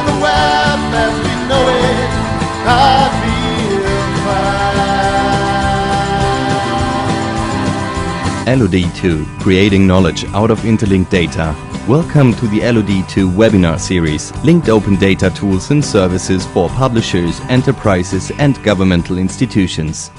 and the web as we know it, I feel fine. LOD2, Creating Knowledge Out of Interlinked Data. Welcome to the LOD2 webinar series, Linked Open Data Tools and Services for Publishers, Enterprises and Governmental Institutions.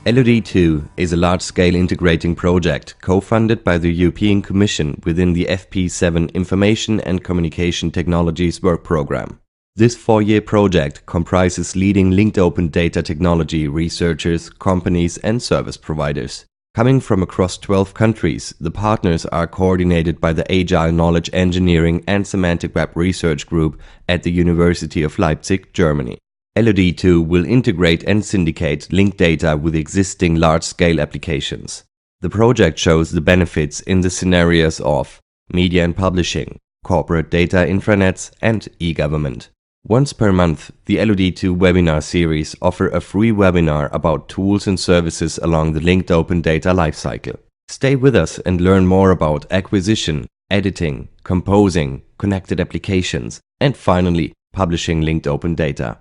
LOD2 is a large-scale integrating project co-funded by the European Commission within the FP7 Information and Communication Technologies Work Programme. This 4-year project comprises leading linked open data technology researchers, companies and service providers. Coming from across 12 countries, the partners are coordinated by the Agile Knowledge Engineering and Semantic Web Research Group at the University of Leipzig, Germany. LOD2 will integrate and syndicate linked data with existing large-scale applications. The project shows the benefits in the scenarios of media and publishing, corporate data intranets, and e-government. Once per month, the LOD2 webinar series offer a free webinar about tools and services along the linked open data lifecycle. Stay with us and learn more about acquisition, editing, composing, connected applications, and finally, publishing linked open data.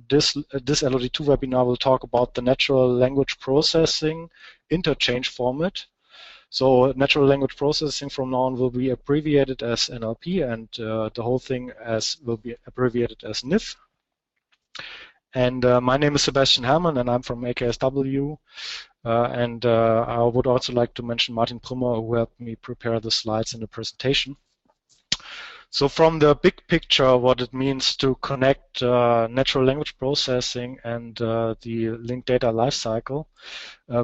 This LOD2 webinar will talk about the natural language processing interchange format. So natural language processing from now on will be abbreviated as NLP, and the whole thing will be abbreviated as NIF. And my name is Sebastian Hermann, and I'm from AKSW. And I would also like to mention Martin Prümmer, who helped me prepare the slides in the presentation. So from the big picture, what it means to connect natural language processing and the linked data lifecycle,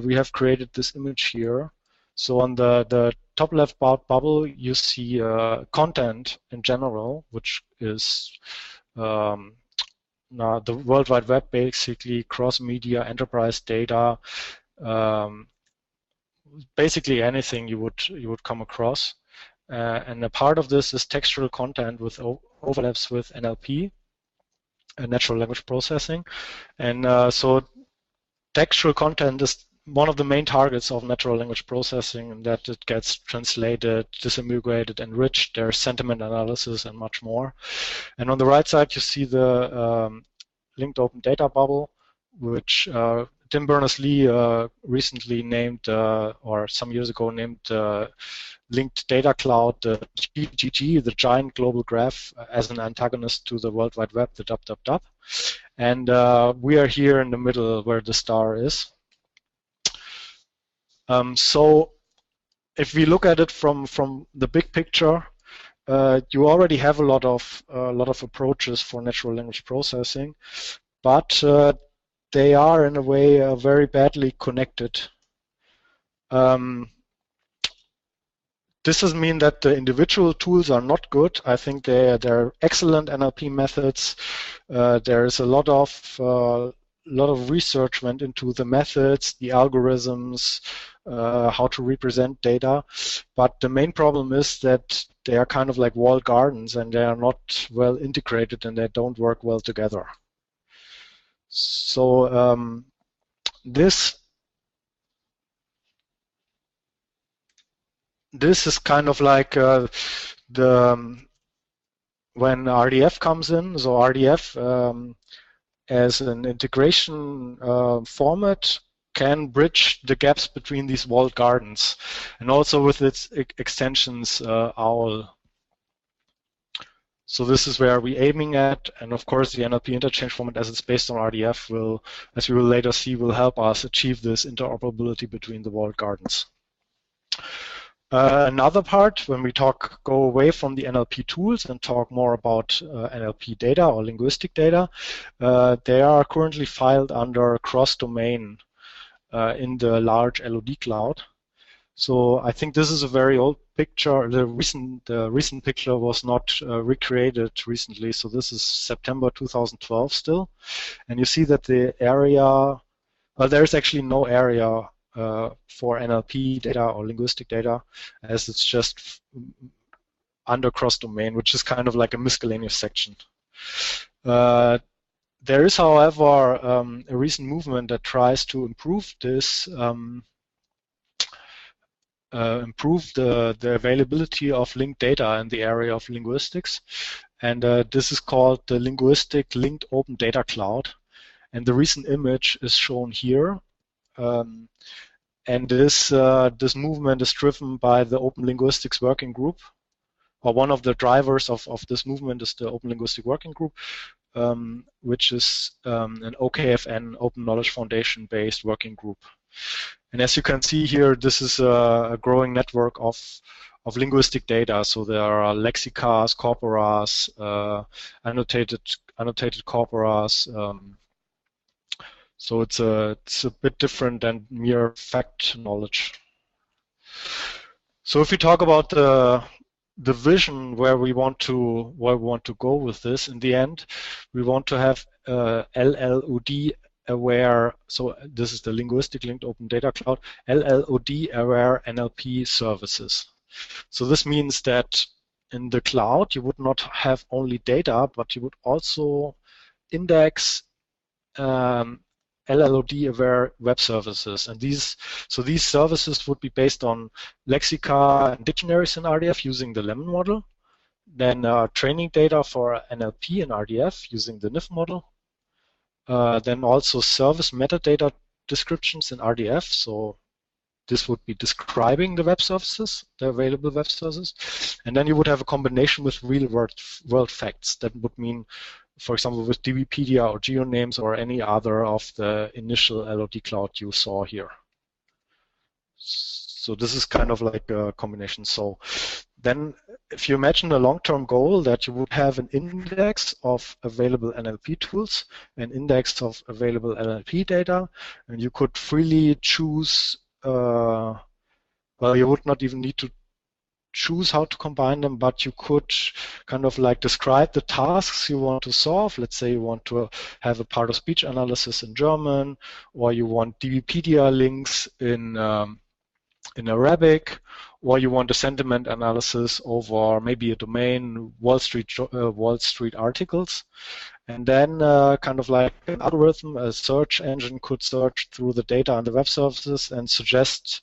we have created this image here. So on the top left bubble, you see content in general, which is now the World Wide Web, basically cross-media enterprise data, basically anything you would come across. And a part of this is textual content with overlaps with NLP, natural language processing. And so textual content is one of the main targets of natural language processing, in that it gets translated, disambiguated, enriched. There's sentiment analysis and much more. And on the right side, you see the linked open data bubble, which Tim Berners-Lee recently named, or some years ago named, linked data cloud, the GGG, the giant global graph, as an antagonist to the World Wide Web, the www. And we are here in the middle where the star is. So if we look at it from the big picture, you already have a lot of approaches for natural language processing, but they are in a way very badly connected. This doesn't mean that the individual tools are not good. I think they're excellent NLP methods. There is a lot of research went into the methods, the algorithms, how to represent data. But the main problem is that they are kind of like walled gardens, and they are not well integrated, and they don't work well together. So this is kind of like when RDF comes in. So RDF as an integration format can bridge the gaps between these walled gardens, and also with its extensions OWL. So this is where we're aiming at, and of course the NLP interchange format, as it's based on RDF, will, as we will later see, will help us achieve this interoperability between the walled gardens. Another part, when we go away from the NLP tools and talk more about NLP data or linguistic data, they are currently filed under cross-domain in the large LOD cloud. So I think this is a very old picture. The recent picture was not recreated recently, so this is September 2012 still. And you see that the area, there's actually no area for NLP data or linguistic data, as it's just under cross-domain, which is kind of like a miscellaneous section. There is, however, a recent movement that tries to improve this improve the availability of linked data in the area of linguistics. And this is called the Linguistic Linked Open Data Cloud. And the recent image is shown here. And this movement is driven by the Open Linguistics Working Group, or one of the drivers of this movement is the Open Linguistic Working Group, which is an OKFN, Open Knowledge Foundation based working group. And as you can see here, this is a growing network of linguistic data. So there are lexicas, corporas, annotated corporas. So it's a bit different than mere fact knowledge. So if we talk about the vision where we want to go with this, in the end, we want to have LLOD aware. So this is the Linguistic Linked Open Data Cloud, LLOD aware NLP services. So this means that in the cloud you would not have only data, but you would also index LLOD aware web services, and these services would be based on lexica and dictionaries in RDF using the Lemon model, then training data for NLP and RDF using the NIF model, then also service metadata descriptions in RDF. So this would be describing the web services, the available web services, and then you would have a combination with real world facts. That would mean, for example, with DBpedia or GeoNames or any other of the initial LOD cloud you saw here. So this is kind of like a combination. So then if you imagine a long-term goal that you would have an index of available NLP tools, an index of available NLP data, and you could freely choose, well, you would not even need to choose how to combine them, but you could kind of like describe the tasks you want to solve. Let's say you want to have a part of speech analysis in German, or you want DBpedia links in Arabic, or you want a sentiment analysis over maybe a domain, Wall Street articles. And then kind of like an algorithm, a search engine could search through the data and the web services and suggest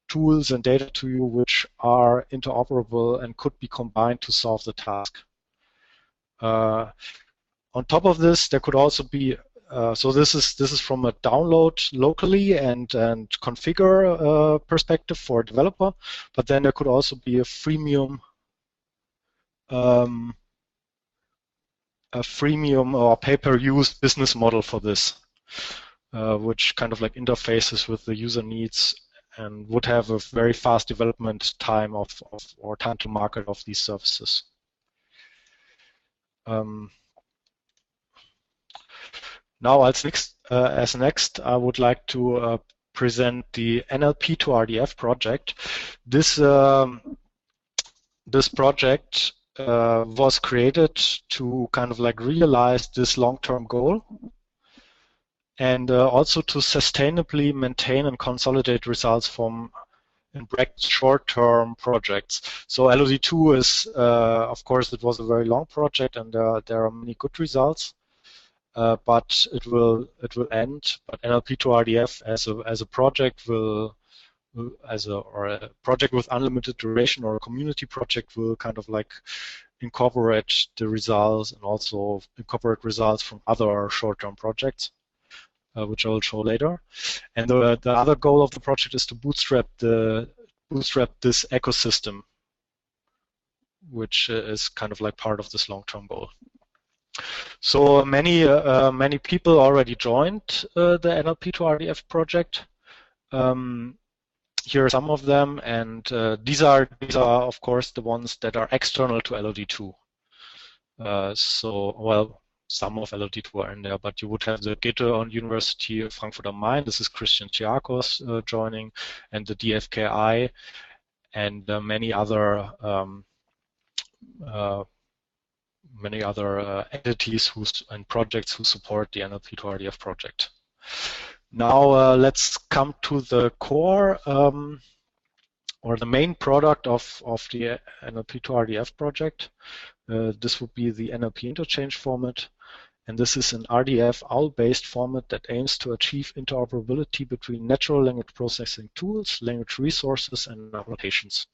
tools and data to you which are interoperable and could be combined to solve the task. On top of this, there could also be, so this is from a download locally and configure perspective for a developer, but then there could also be a freemium or pay-per-use business model for this, which kind of like interfaces with the user needs and would have a very fast development time or time to market of these services. Now, as next, I would like to present the NLP to RDF project. This project was created to kind of like realize this long-term goal, and also to sustainably maintain and consolidate results from, in brackets, short-term projects. So LOD2 is, of course, it was a very long project, and there are many good results, but it will end. But NLP to RDF as a project or a project with unlimited duration, or a community project, will kind of like incorporate the results and also incorporate results from other short-term projects, which I will show later. And the other goal of the project is to bootstrap this ecosystem, which is kind of like part of this long-term goal. So many people already joined the NLP to RDF project. Here are some of them, and these are of course the ones that are external to LOD2. So, well, some of LOD2 are in there, but you would have the GATE on University of Frankfurt am Main. This is Christian Chiakos joining, and the DFKI, and many other entities and projects who support the NLP to RDF project. Now let's come to the core or the main product of the NLP to RDF project. This would be the NLP Interchange Format. and this is an RDF OWL-based format that aims to achieve interoperability between natural language processing tools, language resources, and annotations.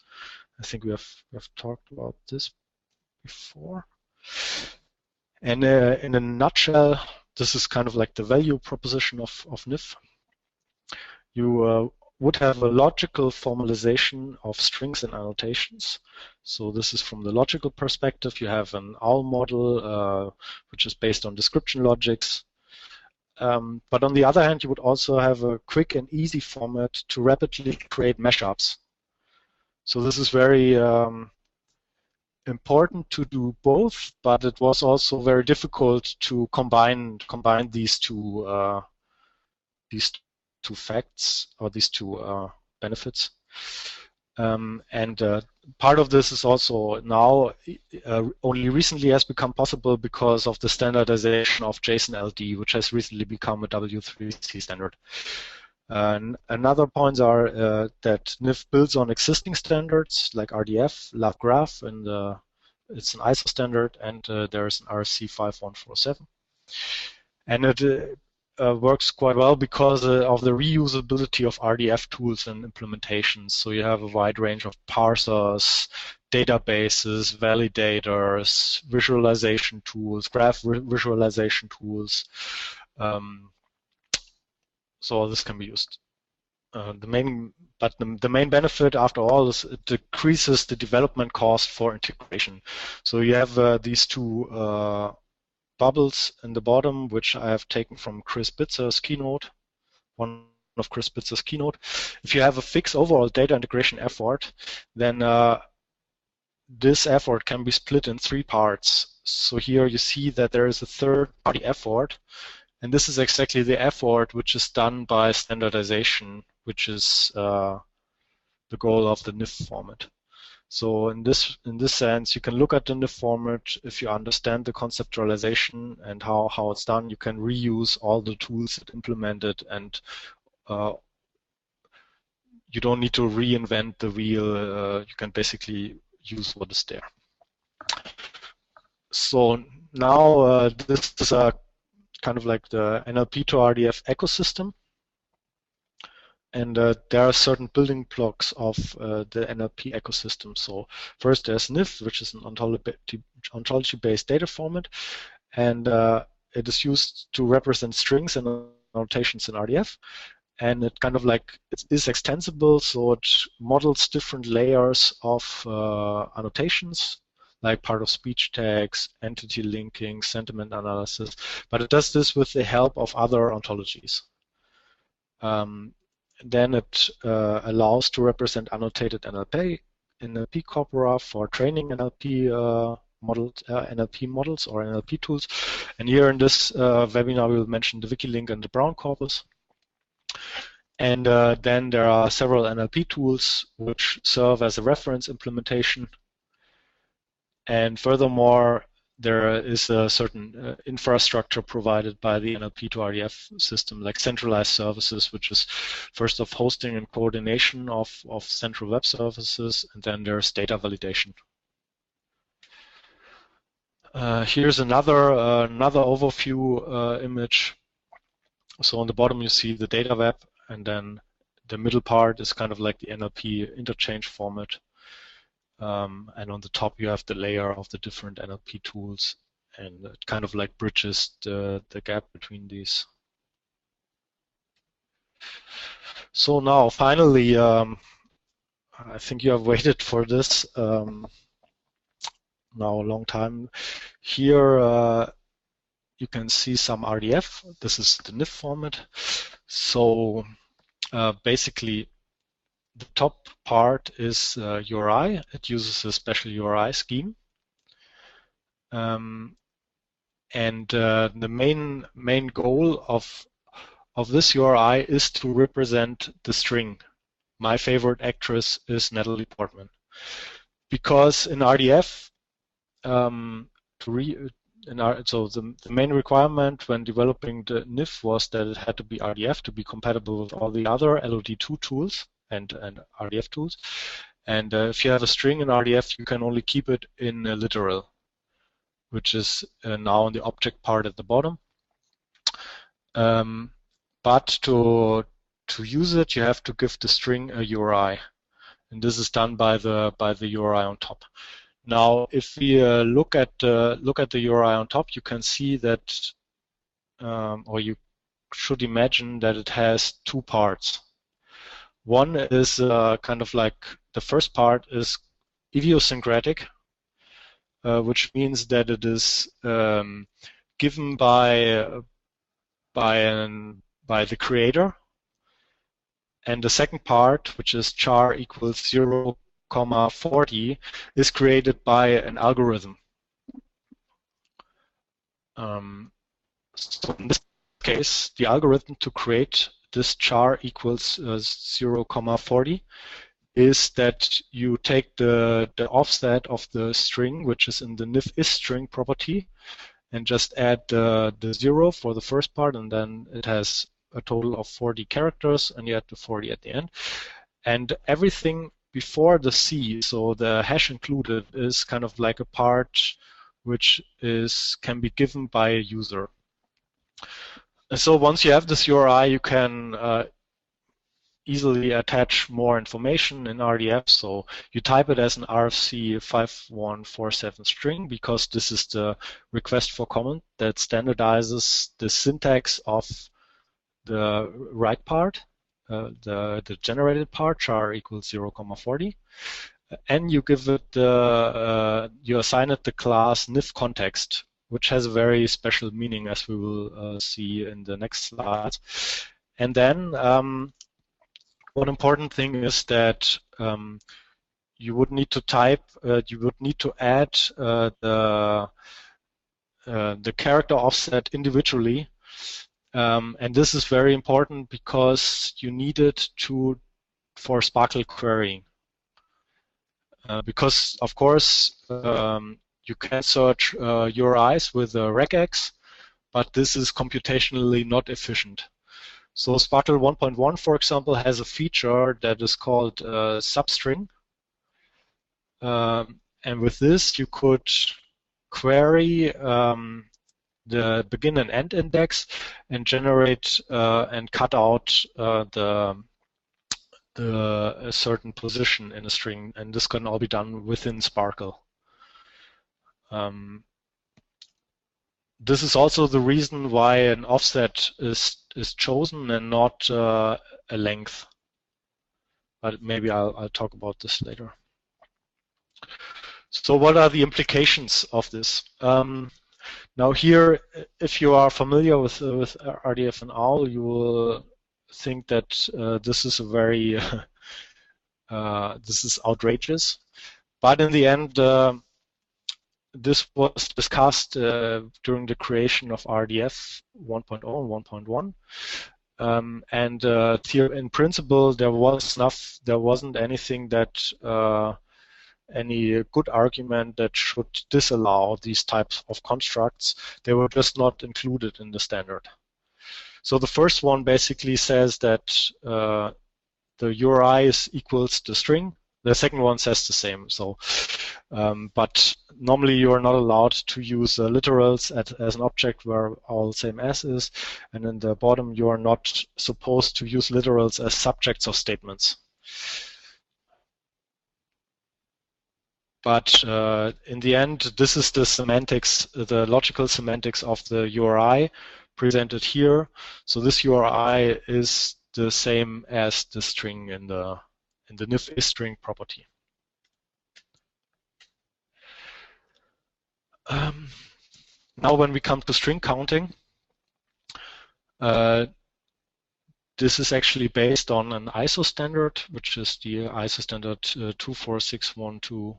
I think we have talked about this before. And in a nutshell, this is kind of like the value proposition of NIF. You would have a logical formalization of strings and annotations. So this is from the logical perspective. You have an OWL model, which is based on description logics. But on the other hand, you would also have a quick and easy format to rapidly create mashups. So this is very important to do both, but it was also very difficult to combine these two facts, or these two benefits. And part of this is also now only recently has become possible because of the standardization of JSON LD, which has recently become a W3C standard. Another points are that NIF builds on existing standards like RDF, LabGraph, and it's an ISO standard, and there's an RC 5147. And it works quite well because of the reusability of RDF tools and implementations. So you have a wide range of parsers, databases, validators, visualization tools, graph visualization tools. So all this can be used. The main benefit, after all, is it decreases the development cost for integration. So you have these two bubbles in the bottom, which I have taken from Chris Bitzer's keynote, one of Chris Bitzer's keynote. If you have a fixed overall data integration effort, then this effort can be split in 3 parts. So here you see that there is a third-party effort, and this is exactly the effort which is done by standardization, which is the goal of the NIF format. So in this sense, you can look at the NIF format. If you understand the conceptualization and how it's done, you can reuse all the tools that implement it, and you don't need to reinvent the wheel. You can basically use what is there. So now this is kind of like the NLP to RDF ecosystem. And there are certain building blocks of the NLP ecosystem. So first there's NIF, which is an ontology-based data format, and it is used to represent strings and annotations in RDF. And it kind of like, it is extensible, so it models different layers of annotations, like part of speech tags, entity linking, sentiment analysis, but it does this with the help of other ontologies. Then it allows to represent annotated NLP corpora for training NLP models or NLP tools. And here in this webinar, we will mention the WikiLink and the Brown corpus. And then there are several NLP tools which serve as a reference implementation. And furthermore, there is a certain infrastructure provided by the NLP to RDF system, like centralized services, which is first of hosting and coordination of central web services, and then there's data validation. Here's another overview image. So on the bottom you see the data web, and then the middle part is kind of like the NLP interchange format. And on the top you have the layer of the different NLP tools, and it kind of like bridges the gap between these. So now finally, I think you have waited for this now a long time. Here you can see some RDF. This is the NIF format. So basically, the top part is URI. It uses a special URI scheme. And the main goal of this URI is to represent the string. My favorite actress is Natalie Portman. Because in RDF, so the main requirement when developing the NIF was that it had to be RDF to be compatible with all the other LOD2 tools and RDF tools. And if you have a string in RDF, you can only keep it in a literal, which is now in the object part at the bottom. But to use it, you have to give the string a URI, and this is done by the URI on top. Now, if we look at the URI on top, you can see that, or you should imagine that it has two parts. One is kind of like, the first part is idiosyncratic, which means that it is given by the creator, and the second part, which is char equals 0,40, is created by an algorithm. So in this case, the algorithm to create this char equals 0,40 is that you take the offset of the string, which is in the NIF isString property, and just add the 0 for the first part, and then it has a total of 40 characters, and you add the 40 at the end. And everything before the C, so the hash included, is kind of like a part which can be given by a user. And so once you have this URI, you can easily attach more information in RDF. So you type it as an RFC 5147 string, because this is the request for comment that standardizes the syntax of the write part, the generated part, char equals 0,40, and you give it you assign it the class NIF context, which has a very special meaning, as we will see in the next slides. And then one important thing is that you would need to add the character offset individually. And this is very important because you need it for Sparkle querying. Because, of course, you can search URIs with a regex, but this is computationally not efficient. So Sparkle 1.1, for example, has a feature that is called substring. And with this, you could query the begin and end index and generate and cut out a certain position in a string, and this can all be done within Sparkle. This is also the reason why an offset is chosen and not a length. But maybe I'll talk about this later. So what are the implications of this? Now here, if you are familiar with RDF and OWL, you will think that this is a very this is outrageous. But in the end, this was discussed during the creation of RDF 1.0 and 1.1. And in principle, there wasn't anything that any good argument that should disallow these types of constructs. They were just not included in the standard. So the first one basically says that the URI equals the string. The second one says the same. So, but normally you are not allowed to use literals as an object where all same as is, and in the bottom you are not supposed to use literals as subjects of statements. But in the end, this is the semantics, the logical semantics of the URI presented here. So this URI is the same as the string in the NIF isString property. Now, when we come to string counting, this is actually based on an ISO standard, which is the ISO standard 24612.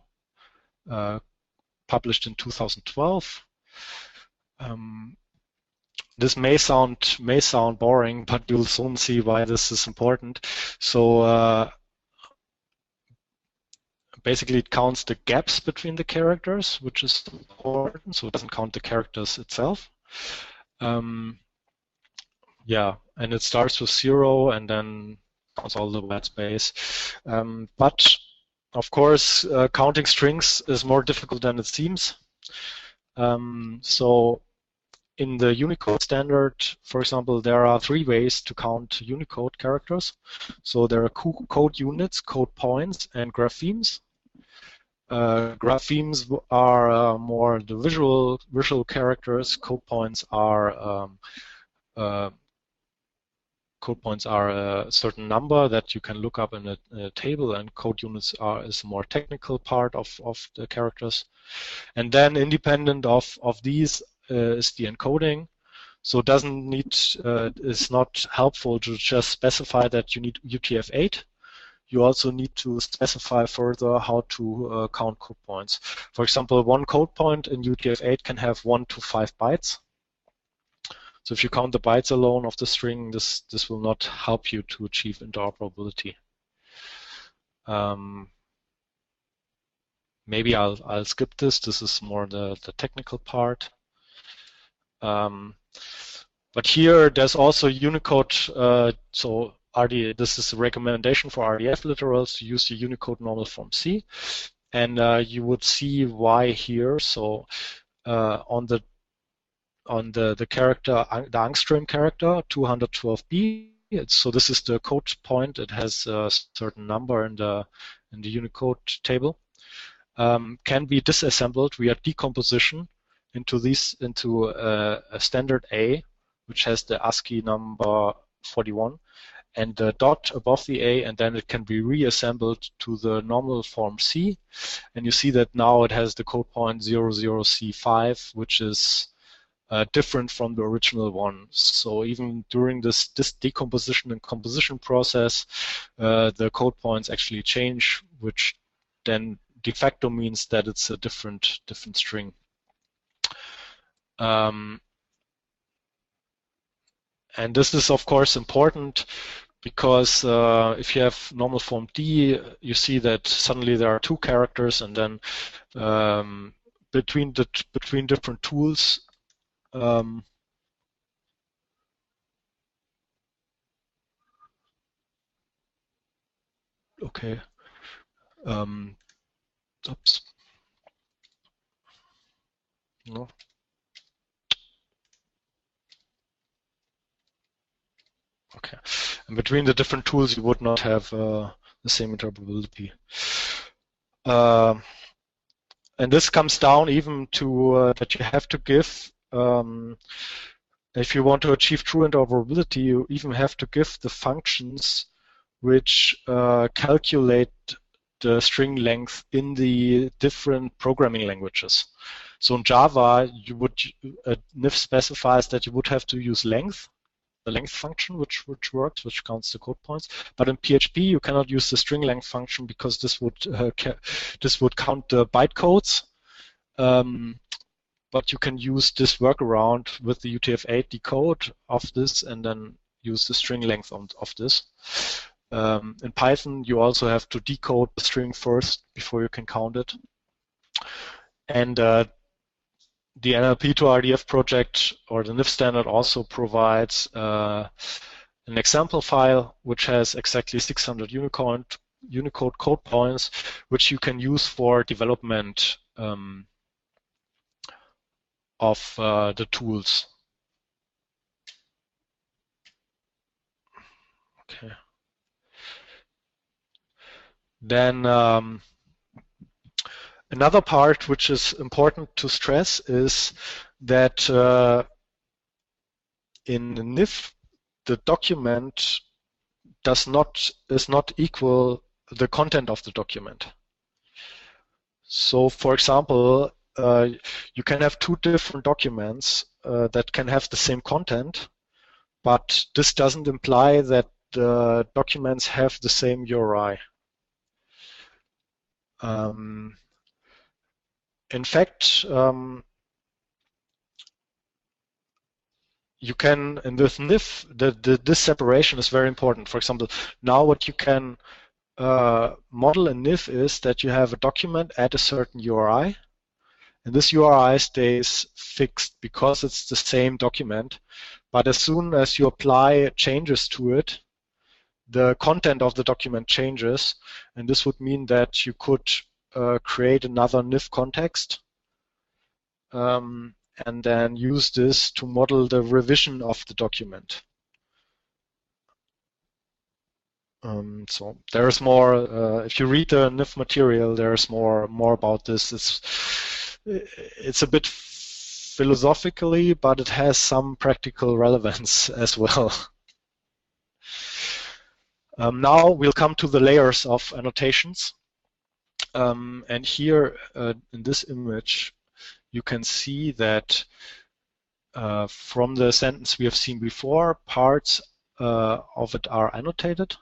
Published in 2012. This may sound boring, but you'll soon see why this is important. So basically, it counts the gaps between the characters, which is important. So it doesn't count the characters itself. Yeah, and it starts with 0 and then counts all the white space. But of course, counting strings is more difficult than it seems. So in the Unicode standard, for example, there are 3 ways to count Unicode characters. So there are code units, code points, and graphemes. Graphemes are more the visual characters. Code points are a certain number that you can look up in a table, and code units is a more technical part of the characters. And then independent of these is the encoding. So it doesn't need, it's not helpful to just specify that you need UTF-8. You also need to specify further how to count code points. For example, one code point in UTF-8 can have 1 to 5 bytes. So if you count the bytes alone of the string, this will not help you to achieve interoperability. Maybe I'll skip this. This is more the technical part. But here there's also Unicode. So this is a recommendation for RDF literals to use the Unicode normal form C, and you would see why here. So on the character, the angstrom character 212B. So this is the code point. It has a certain number in the Unicode table. Can be disassembled via decomposition into a standard A, which has the ASCII number 41, and the dot above the A, and then it can be reassembled to the normal form C. And you see that now it has the code point 00C5, which is different from the original one. So even during this decomposition and composition process, the code points actually change, which then de facto means that it's a different string. And this is of course important because if you have normal form D, you see that suddenly there are 2 characters, and then between different tools, okay. Oops. No. Okay. And between the different tools, you would not have the same interoperability. And this comes down even to that you have to give, if you want to achieve true interoperability, you even have to give the functions which calculate the string length in the different programming languages. So in Java, NIF specifies that you would have to use length, the length function, which counts the code points. But in PHP, you cannot use the string length function because this would count the bytecodes. But you can use this workaround with the UTF-8 decode of this, and then use the string length of this. In Python, you also have to decode the string first before you can count it. And the NLP to RDF project, or the NIF standard, also provides an example file which has exactly 600 Unicode code points, which you can use for development of the tools. Okay. Then another part which is important to stress is that in NIF, the document is not equal the content of the document. So, for example, you can have 2 different documents that can have the same content, but this doesn't imply that the documents have the same URI. In fact, you can, in this NIF, this separation is very important. For example, now what you can model in NIF is that you have a document at a certain URI, and this URI stays fixed because it's the same document. But as soon as you apply changes to it, the content of the document changes, and this would mean that you could create another NIF context and then use this to model the revision of the document. So there's more. If you read the NIF material, there's more about this. It's a bit philosophically, but it has some practical relevance as well. Now we'll come to the layers of annotations. And here in this image, you can see that from the sentence we have seen before, parts of it are annotated.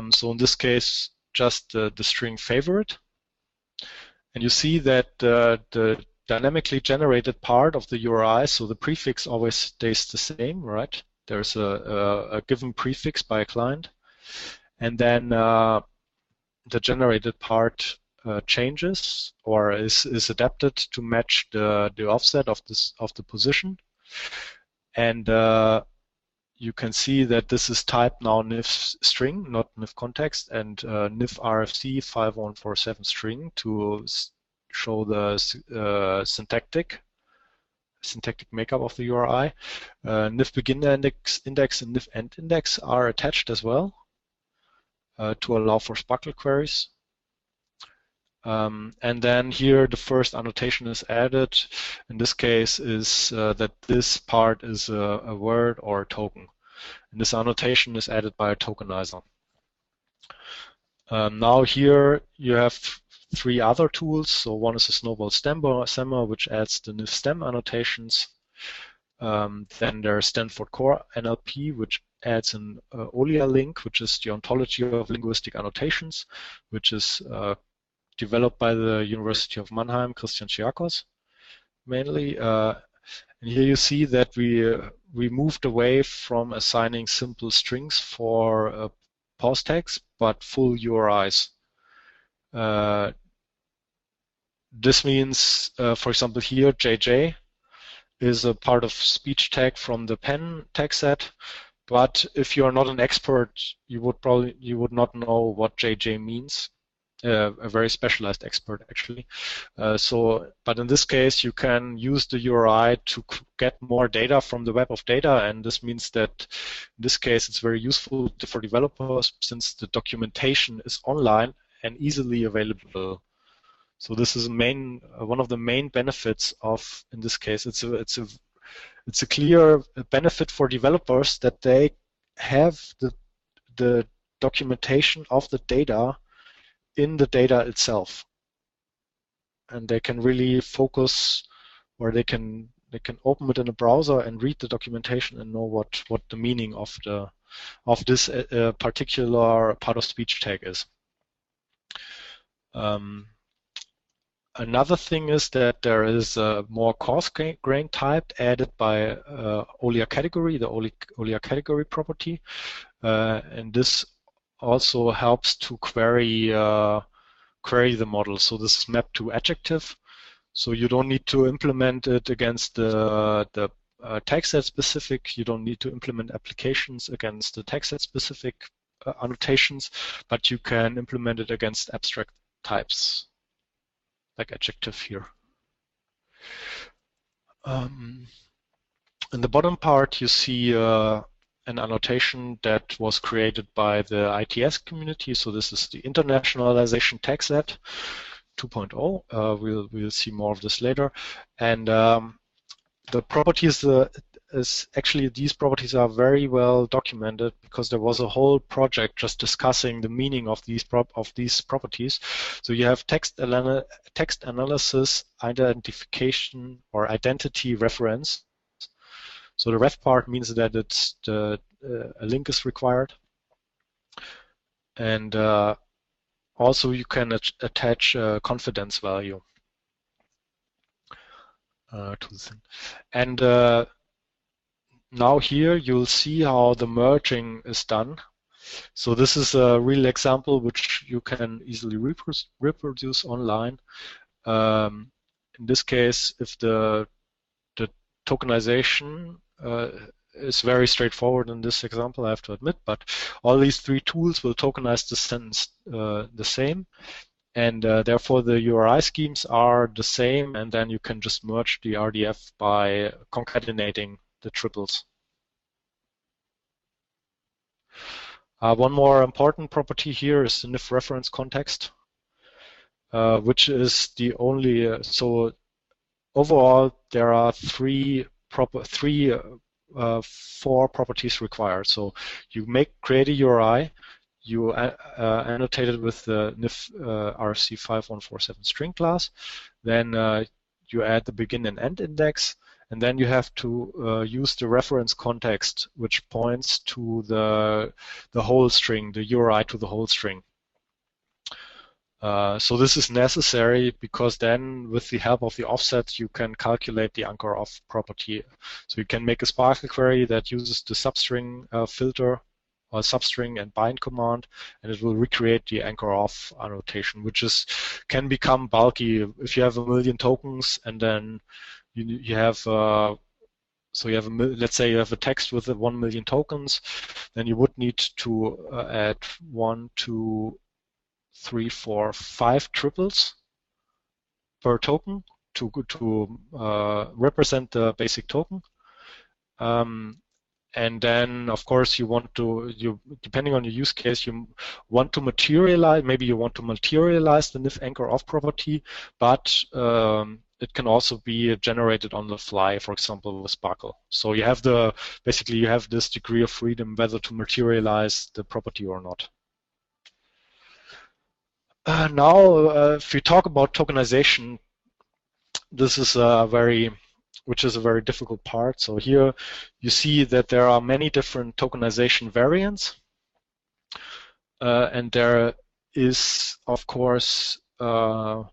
So in this case, just the string favorite. And you see that the dynamically generated part of the URI, so the prefix always stays the same, right? There's a given prefix by a client. And then the generated part changes or is adapted to match the offset of the position. And you can see that this is typed now NIF string, not NIF context, and NIF RFC 5147 string to show the syntactic makeup of the URI. NIF begin index and NIF end index are attached as well to allow for SPARQL queries. And then here the first annotation is added. In this case is that this part is a word or a token. And this annotation is added by a tokenizer. Now here you have three other tools. So one is a snowball stemmer, which adds the NIF stem annotations. Then there's Stanford Core NLP, which adds an OLIA link, which is the ontology of linguistic annotations, which is developed by the University of Mannheim, Christian Chiakos, mainly. And here you see that we moved away from assigning simple strings for pause tags, but full URIs. This means, for example, here JJ is a part of speech tag from the pen tag set. But if you are not an expert, you would not know what JJ means. A very specialized expert, actually. But in this case, you can use the URI to get more data from the web of data, and this means that in this case, it's very useful for developers since the documentation is online and easily available. So this is one of the main benefits of, in this case, it's a clear benefit for developers that they have the documentation of the data in the data itself, and they can really focus, or they can open it in a browser and read the documentation and know what the meaning of this particular part of speech tag is. Another thing is that there is a more coarse-grained type added by OLIA category, the OLIA category property, and this also helps to query the model. So this is mapped to adjective. So you don't need to implement it against the tag set specific. You don't need to implement applications against the tag set specific annotations, but you can implement it against abstract types, like adjective here. In the bottom part, you see an annotation that was created by the ITS community. So this is the internationalization tag set 2.0. We'll see more of this later. And the properties actually these properties are very well documented because there was a whole project just discussing the meaning of these properties. So you have text analysis, identification, or identity reference. So the ref part means that it's a link is required, and also you can attach a confidence value to the thing. And now here you'll see how the merging is done. So this is a real example which you can easily reproduce online. In this case, if the tokenization is very straightforward in this example, I have to admit, but all these three tools will tokenize the sentence the same. and therefore the URI schemes are the same, and then you can just merge the RDF by concatenating the triples. One more important property here is the NIF reference context, which is the only, so overall there are four properties required. So you create a URI, you annotate it with the NIF RC5147 string class, then you add the begin and end index, and then you have to use the reference context, which points to the whole string, the URI to the whole string. So this is necessary because then with the help of the offsets you can calculate the anchor off property. So you can make a Sparkle query that uses the substring filter or substring and bind command, and it will recreate the anchor off annotation, which can become bulky if you have 1 million tokens, and then you have let's say you have a text with 1 million tokens, then you would need to add 1, 2, 3, 4, 5 triples per token to represent the basic token. And then, of course, depending on your use case, you want to materialize, maybe you want to materialize the NIF anchor off property, but it can also be generated on the fly, for example, with Sparkle. So you have basically you have this degree of freedom whether to materialize the property or not. Now, if we talk about tokenization, this is which is a very difficult part. So here you see that there are many different tokenization variants, and there is, of course, or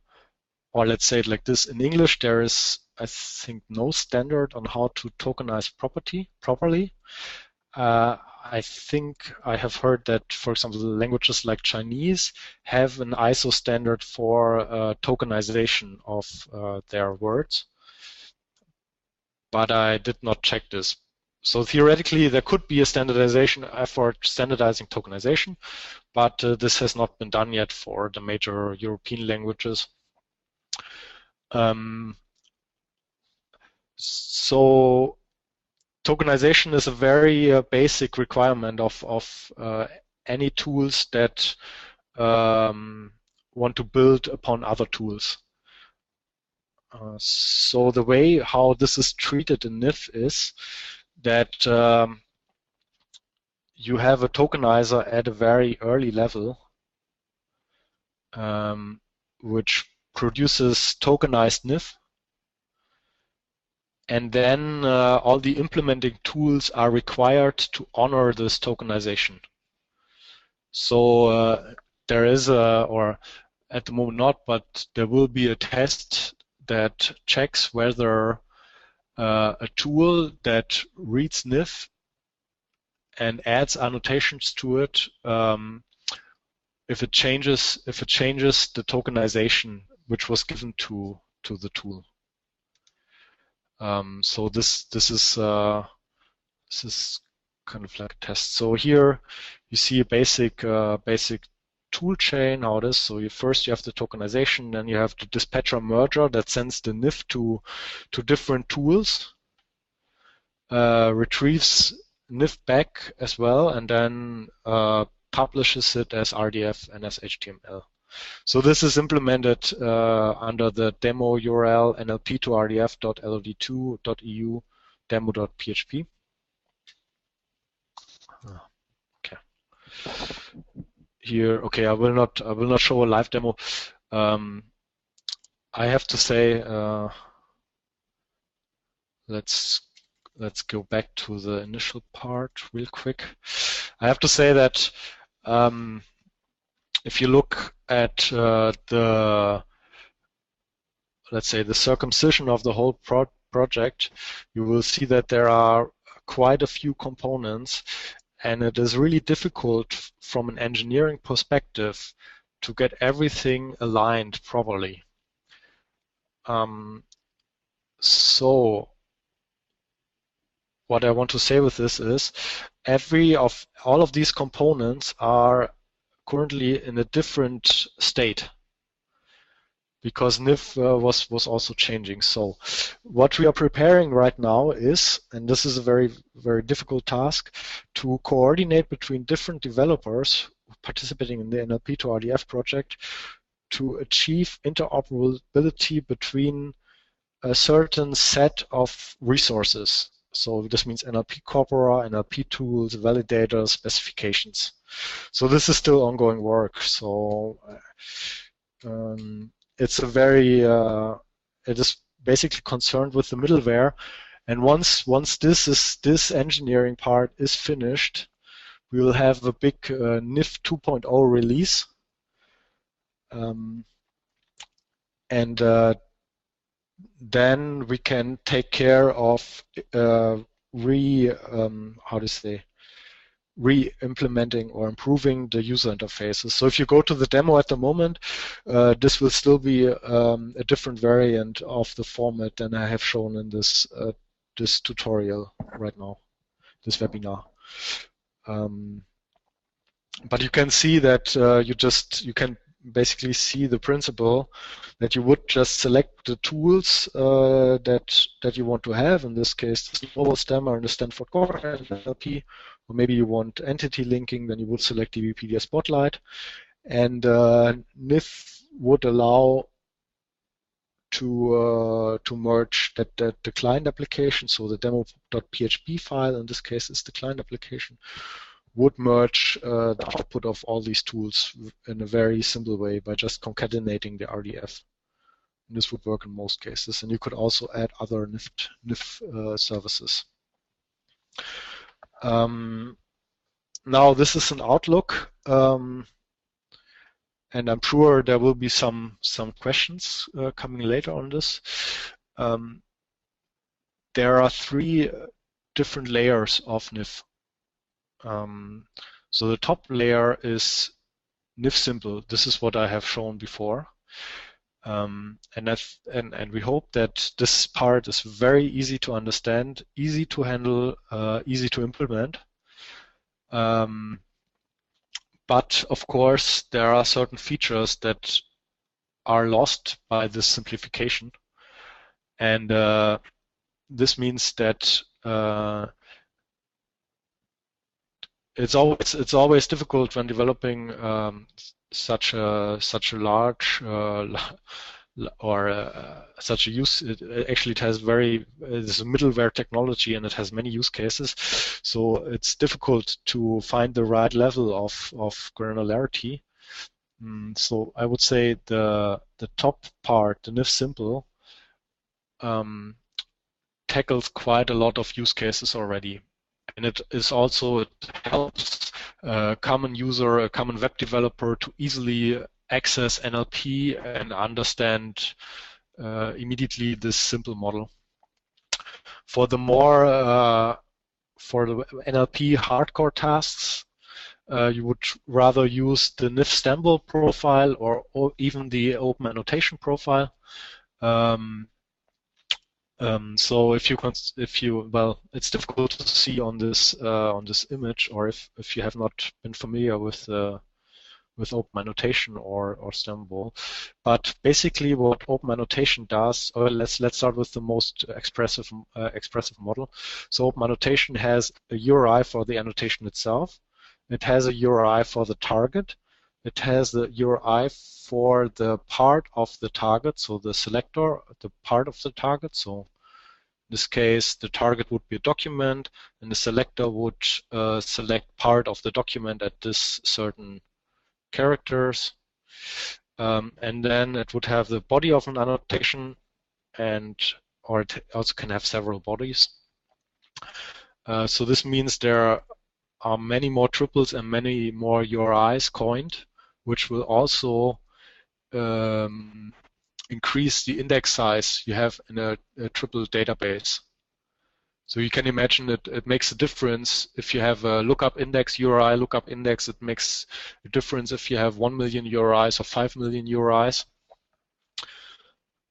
let's say it like this, in English there is, I think, no standard on how to tokenize property properly. I think I have heard that, for example, languages like Chinese have an ISO standard for tokenization of their words, but I did not check this. So theoretically, there could be a standardization effort standardizing tokenization, but this has not been done yet for the major European languages. So tokenization is a very basic requirement of any tools that want to build upon other tools. So the way how this is treated in NIF is that you have a tokenizer at a very early level, which produces tokenized NIF, and then all the implementing tools are required to honor this tokenization. So there is or at the moment not, but there will be a test that checks whether a tool that reads NIF and adds annotations to it, if it changes the tokenization which was given to the tool. So this is kind of like a test. So here you see a basic tool chain, how it is. So first you have the tokenization, then you have the dispatcher merger that sends the NIF to different tools, retrieves NIF back as well, and then publishes it as RDF and as HTML. So this is implemented under the demo URL NLP to RDF.LOD2.EU demo.php. Okay. Here, okay, I will not show a live demo. I have to say, let's go back to the initial part real quick. I have to say that if you look at let's say the circumcision of the whole project, you will see that there are quite a few components, and it is really difficult from an engineering perspective to get everything aligned properly. So what I want to say with this is all of these components are currently in a different state. because NIF was also changing. So what we are preparing right now is, and this is a very difficult task, to coordinate between different developers participating in the NLP to RDF project to achieve interoperability between a certain set of resources. So this means NLP corpora, NLP tools, validators, specifications. So this is still ongoing work. So it's a it is basically concerned with the middleware. And once this engineering part is finished, we will have a big NIF 2.0 release. Then we can take care of re-implementing or improving the user interfaces. So if you go to the demo at the moment, this will still be a different variant of the format than I have shown in this this tutorial right now, this webinar. But you can see that you can basically see the principle that you would just select the tools that you want to have. In this case, the global stemmer and the Stanford Core NLP. Or maybe you want entity linking, then you would select DBpedia Spotlight. And NIF would allow to merge the client application, so the demo.php file, in this case is the client application, would merge the output of all these tools in a very simple way by just concatenating the RDF. And this would work in most cases, and you could also add other NIF services. Now this is an outlook, and I'm sure there will be some questions coming later on this. There are 3 different layers of NIF. So the top layer is NIF simple. This is what I have shown before, and we hope that this part is very easy to understand, easy to handle, easy to implement. But of course, there are certain features that are lost by this simplification, and this means that it's always difficult when developing such a large such a use. Actually, it has it's a middleware technology and it has many use cases. So it's difficult to find the right level of granularity. So I would say the top part, the NIF simple, tackles quite a lot of use cases already. And it helps a common user, a common web developer to easily access NLP and understand immediately this simple model. For the NLP hardcore tasks, you would rather use the NIF Stamble profile or even the open annotation profile. So if you well, it's difficult to see on this image, or if you have not been familiar with open annotation or Stamble. But basically, what open annotation does, or let's start with the most expressive model. So open annotation has a URI for the annotation itself. It has a URI for the target. It has the URI for the part of the target, so the selector, the part of the target. So in this case, the target would be a document, and the selector would select part of the document at this certain characters. And then it would have the body of an annotation, or it also can have several bodies. So this means there are many more triples and many more URIs coined, which will also increase the index size you have in a triple database. So you can imagine it makes a difference if you have a lookup index, URI lookup index. It makes a difference if you have 1 million URIs or 5 million URIs.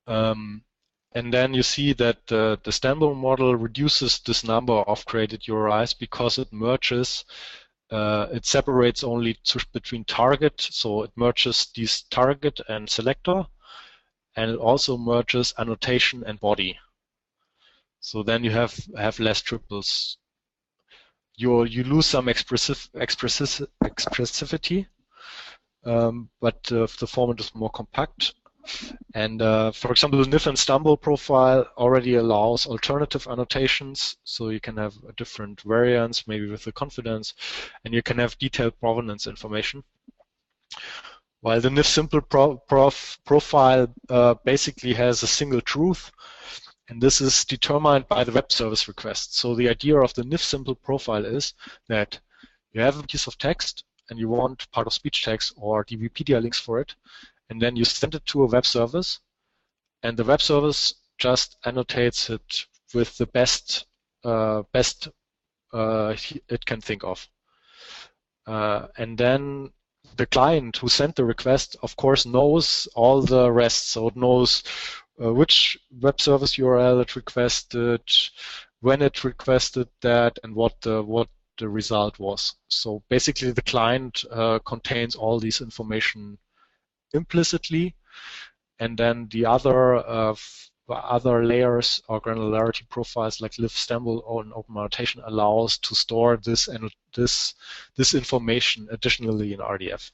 And then you see that the Stamble model reduces this number of created URIs because it merges, it separates only between target, so it merges these target and selector, and it also merges annotation and body. So then you have less triples. You lose some expressivity, but the format is more compact. And for example, the NIF and Stumble profile already allows alternative annotations, so you can have different variants, maybe with the confidence, and you can have detailed provenance information. While the NIF simple profile basically has a single truth, and this is determined by the web service request. So the idea of the NIF simple profile is that you have a piece of text and you want part of speech text or DBpedia links for it, and then you send it to a web service, and the web service just annotates it with the best it can think of. And then the client who sent the request, of course, knows all the rest. So it knows which web service URL it requested, when it requested that, and what the result was. So basically, the client contains all this information implicitly, and then the other layers or granularity profiles like LIF, Stumble, or Open Annotation allows to store this information additionally in RDF.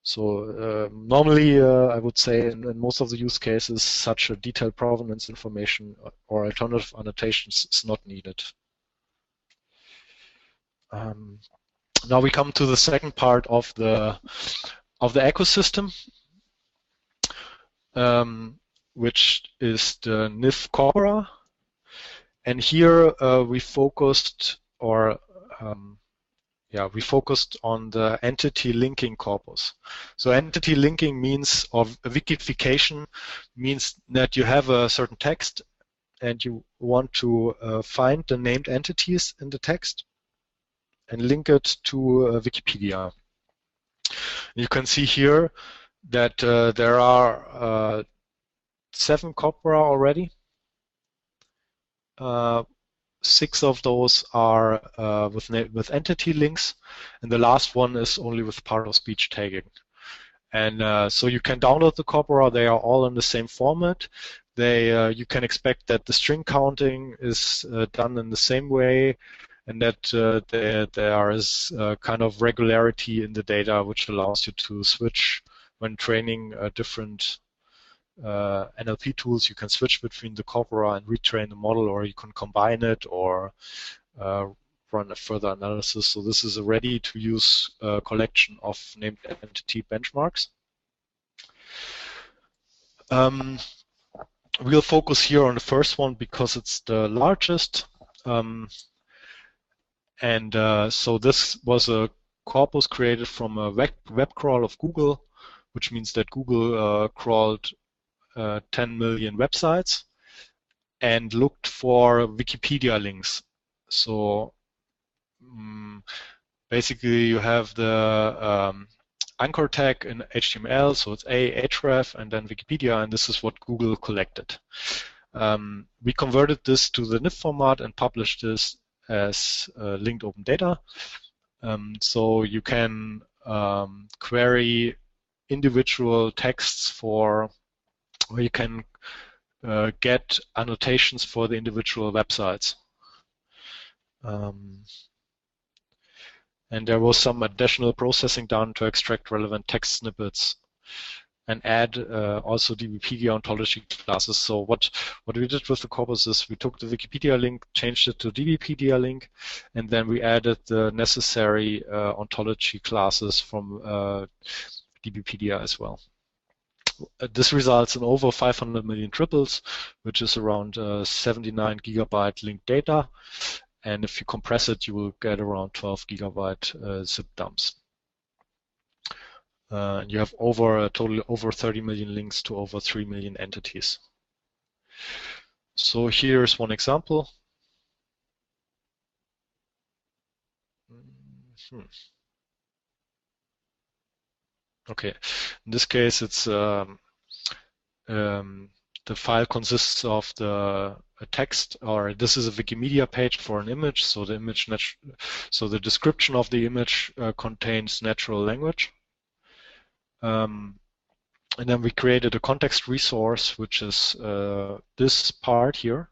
So normally, I would say in most of the use cases, such a detailed provenance information or alternative annotations is not needed. Now we come to the second part of the ecosystem, which is the NIF corpora. And here we focused on the entity linking corpus. So entity linking means, or wikification means that you have a certain text and you want to find the named entities in the text and link it to Wikipedia. You can see here that there are 7 corpora already. 6 of those are with entity links, and the last one is only with part of speech tagging. And so you can download the corpora. They are all in the same format. You can expect that the string counting is done in the same way, and that there is kind of regularity in the data, which allows you to switch when training different NLP tools. You can switch between the corpora and retrain the model, or you can combine it or run a further analysis. So this is a ready-to-use collection of named entity benchmarks. We'll focus here on the first one because it's the largest. So this was a corpus created from a web crawl of Google, which means that Google crawled 10 million websites and looked for Wikipedia links. So basically you have the anchor tag in HTML, so it's href and then Wikipedia, and this is what Google collected. We converted this to the NIF format and published this as linked open data. So you can query individual texts or you can get annotations for the individual websites. And there was some additional processing done to extract relevant text snippets and add also DBpedia ontology classes. So what we did with the corpus is we took the Wikipedia link, changed it to DBpedia link, and then we added the necessary ontology classes from DBpedia as well. This results in over 500 million triples, which is around 79 gigabyte linked data. And if you compress it, you will get around 12 gigabyte zip dumps. You have a total over 30 million links to over 3 million entities. So here's one example. Okay, in this case, it's the file consists of a text, or this is a Wikimedia page for an image. So the the description of the image contains natural language. And then we created a context resource, which is this part here.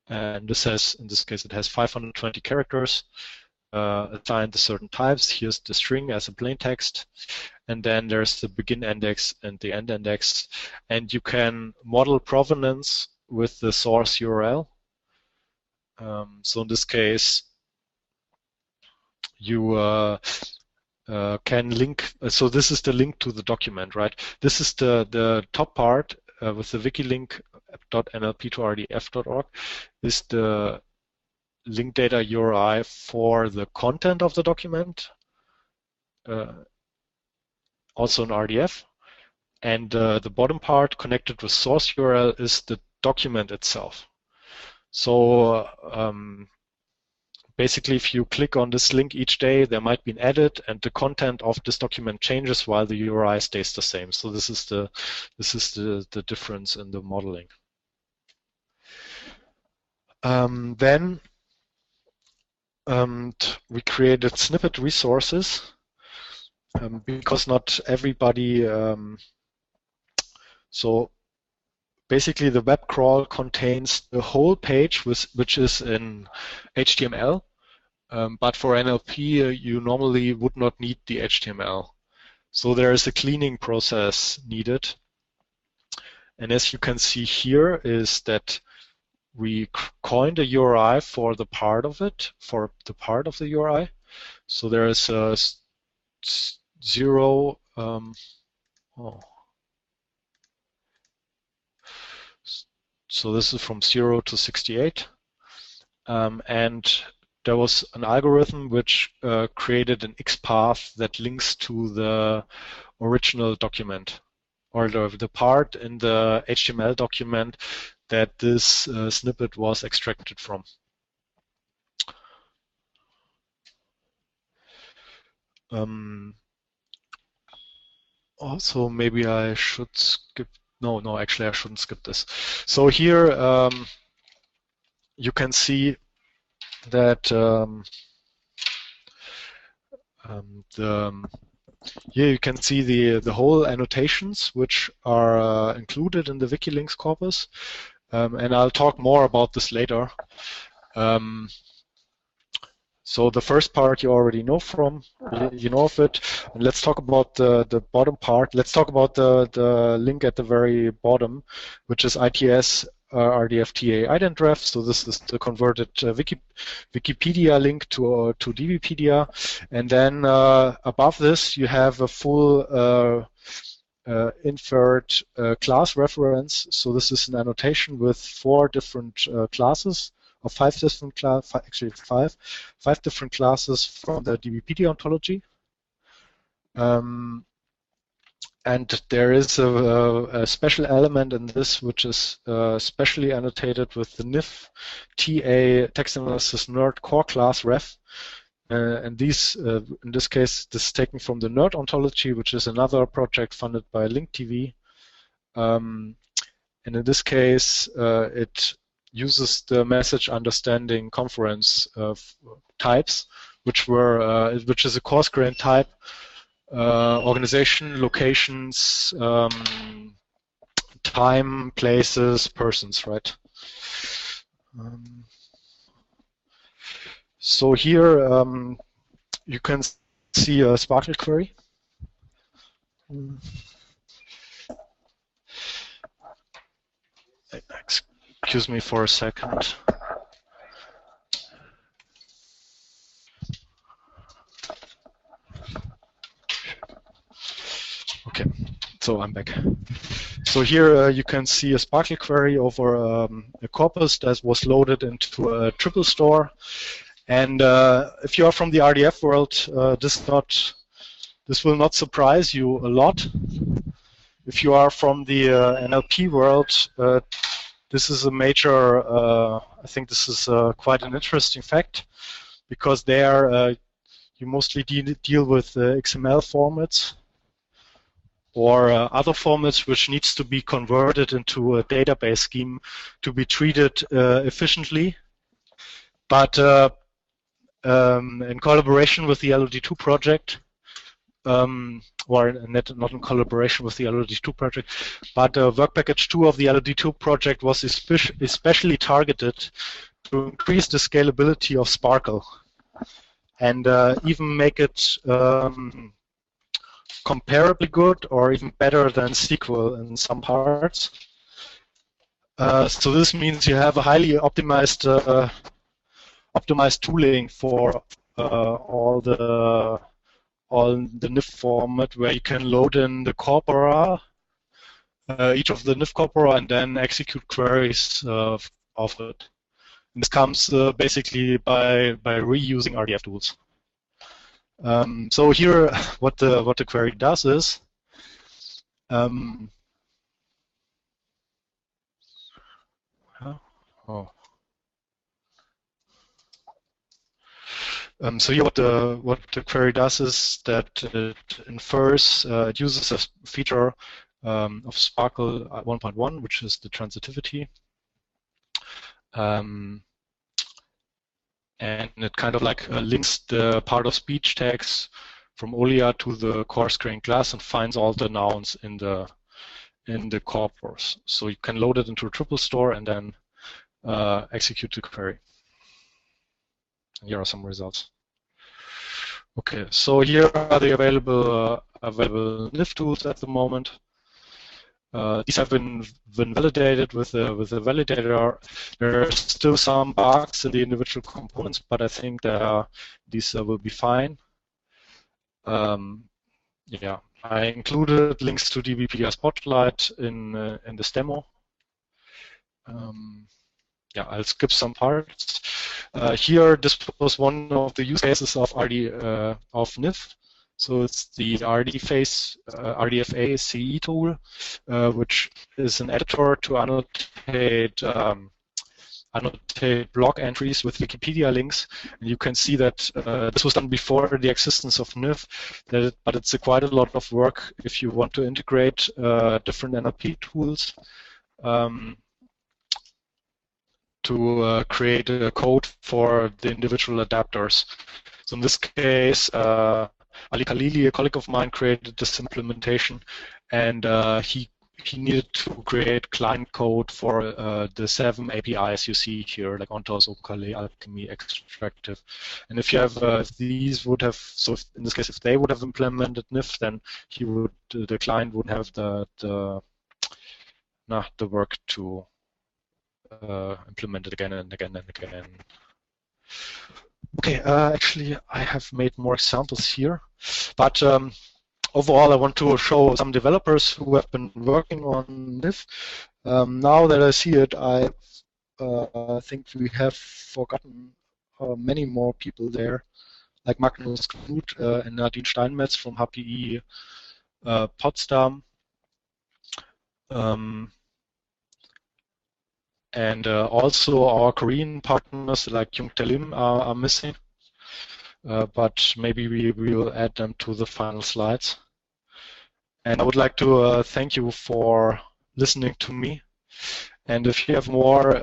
And this has, in this case, it has 520 characters assigned to certain types. Here's the string as a plain text. And then there's the begin index and the end index. And you can model provenance with the source URL. So in this case, you can link. So this is the link to the document, right? This is the top part with the wiki link .nlp2rdf.org is the link data URI for the content of the document, also in RDF. And the bottom part connected with source URL is the document itself. So basically, if you click on this link each day, there might be an edit, and the content of this document changes while the URI stays the same. So this is the difference in the modeling. Then we created snippet resources because not everybody. So basically, the web crawl contains the whole page, which is in HTML. But for NLP, you normally would not need the HTML. So there is a cleaning process needed. And as you can see here is that we coined a URI for the part of it, for the part of the URI. So there is a 0. So this is from 0 to 68. And there was an algorithm which created an XPath that links to the original document, or the part in the HTML document that this snippet was extracted from. Also, maybe I should skip. No, actually I shouldn't skip this. So here you can see that here you can see the whole annotations which are included in the WikiLinks corpus, and I'll talk more about this later. So the first part you already know from, you know of it. And let's talk about the bottom part. Let's talk about the link at the very bottom, which is ITS RDFTA identref. So this is the converted Wikipedia link to DBpedia. And then above this, you have a full inferred class reference. So this is an annotation with 4 different classes. Of 5 different actually 5 different classes from the DBpedia ontology, and there is a special element in this which is specially annotated with the NIF TA text analysis nerd core class ref, and these in this case this is taken from the nerd ontology, which is another project funded by Link TV, and in this case it uses the message understanding conference types, which is a coarse grain type, organization, locations, time, places, persons, right? So here you can see a Sparkle query. Excuse me for a second. Okay, so I'm back. So here you can see a Sparkle query over a corpus that was loaded into a triple store. And if you are from the RDF world, this will not surprise you a lot. If you are from the NLP world, this is a major, I think this is quite an interesting fact, because there you mostly deal with XML formats or other formats which needs to be converted into a database scheme to be treated efficiently. But in collaboration with the LOD2 project, or not in collaboration with the LOD2 project, but work package 2 of the LOD2 project was especially targeted to increase the scalability of Sparkle and even make it comparably good or even better than SQL in some parts. So this means you have a highly optimized tooling for all the NIF format, where you can load in the corpora, each of the NIF corpora, and then execute queries of it. And this comes basically by reusing RDF tools. So here, what the query does is so here, what the query does is that it infers, it uses a feature of Sparkle 1.1, which is the transitivity, and it kind of like links the part of speech tags from OLIA to the coarse-grained class and finds all the nouns in the corpus. So you can load it into a triple store and then execute the query. Here are some results. Okay, so here are the available NIF tools at the moment. These have been validated with a validator. There are still some bugs in the individual components, but I think that these will be fine. Yeah, I included links to DBPI Spotlight in this demo. Yeah, I'll skip some parts. Here, this was one of the use cases of NIF. So it's the RDFA CE tool, which is an editor to annotate blog entries with Wikipedia links. And you can see that this was done before the existence of NIF, but it's quite a lot of work if you want to integrate different NLP tools to create a code for the individual adapters. So in this case, Ali Khalili, a colleague of mine, created this implementation, and he needed to create client code for the 7 APIs you see here, like Ontos, Okale, Alchemy, Extractive. And if you have these would have, so if, in this case, if they would have implemented NIF, then he would, the client would have the work to implement it again and again and again. Okay, actually, I have made more examples here, but overall, I want to show some developers who have been working on NIF. Now that I see it, I think we have forgotten many more people there, like Magnus Knut and Nadine Steinmetz from HPI Potsdam. And also our Korean partners like Jung Lim are missing, but maybe we will add them to the final slides. And I would like to thank you for listening to me. And if you have more,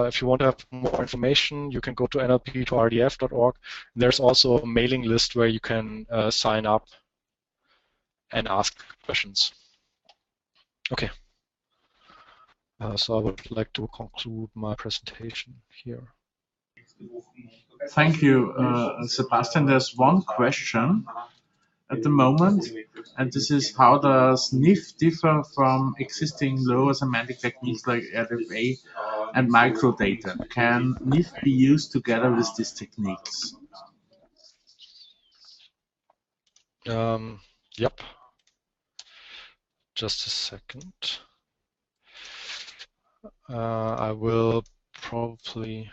if you want to have more information, you can go to nlp2rdf.org. There's also a mailing list where you can sign up and ask questions. Okay. So I would like to conclude my presentation here. Thank you, Sebastian. There's one question at the moment, and this is: how does NIF differ from existing lower semantic techniques like RDFA and microdata? Can NIF be used together with these techniques? Yep. Just a second. I will probably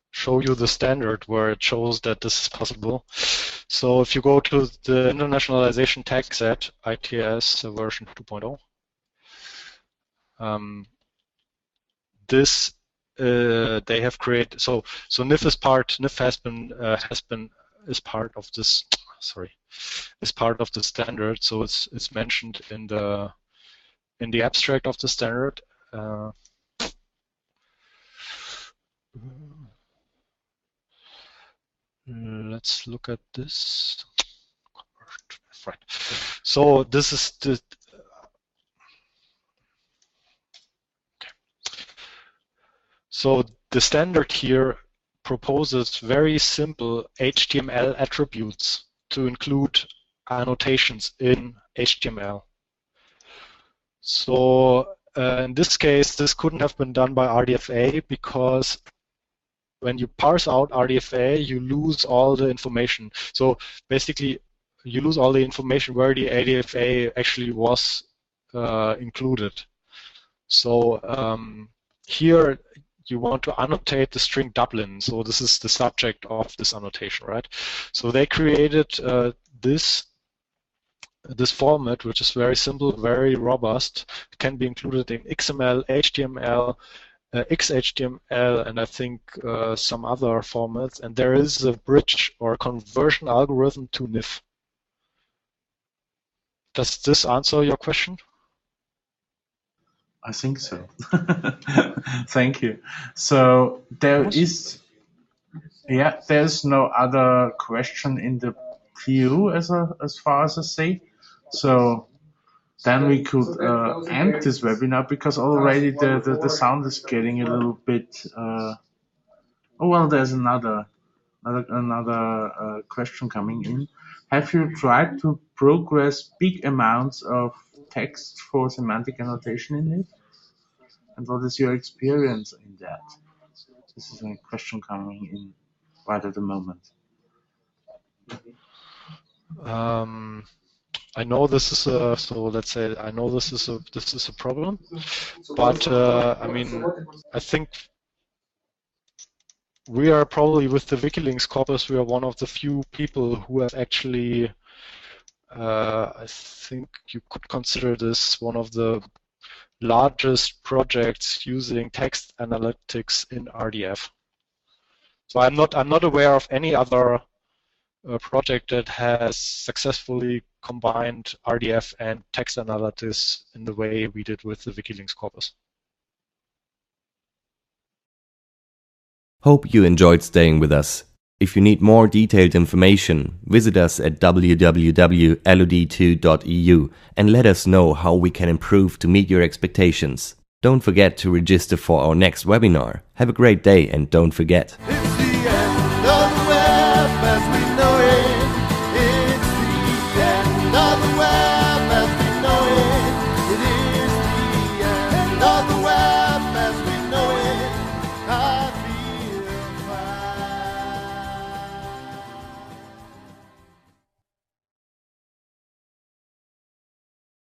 show you the standard where it shows that this is possible. So if you go to the internationalization tag set, ITS version 2.0, this they have created. So NIF is part. NIF is part of this. Sorry, is part of the standard. So it's mentioned in the abstract of the standard. Let's look at this. right. So this is the So the standard here proposes very simple HTML attributes to include annotations in HTML. So in this case, this couldn't have been done by RDFA because when you parse out RDFA, you lose all the information. So basically, you lose all the information where the RDFA actually was included. So here, you want to annotate the string Dublin. So this is the subject of this annotation, right? So they created this format, which is very simple, very robust. It can be included in XML, HTML, XHTML, and I think some other formats. And there is a bridge or conversion algorithm to NIF. Does this answer your question? I think so. Thank you. So there's no other question in the queue as far as I see. So then we could end this webinar because already the sound is getting a little bit. Oh well, there's another question coming in. Have you tried to progress big amounts of text for semantic annotation in it? And what is your experience in that? This is a question coming in right at the moment. I know this is a, so let's say I know this is a problem, but I mean, I think we are probably, with the WikiLinks corpus, we are one of the few people who have actually, I think you could consider this one of the largest projects using text analytics in RDF. So I'm not aware of any other project that has successfully combined RDF and text analytics in the way we did with the WikiLinks corpus. Hope you enjoyed staying with us. If you need more detailed information, visit us at www.lod2.eu and let us know how we can improve to meet your expectations. Don't forget to register for our next webinar. Have a great day and don't forget.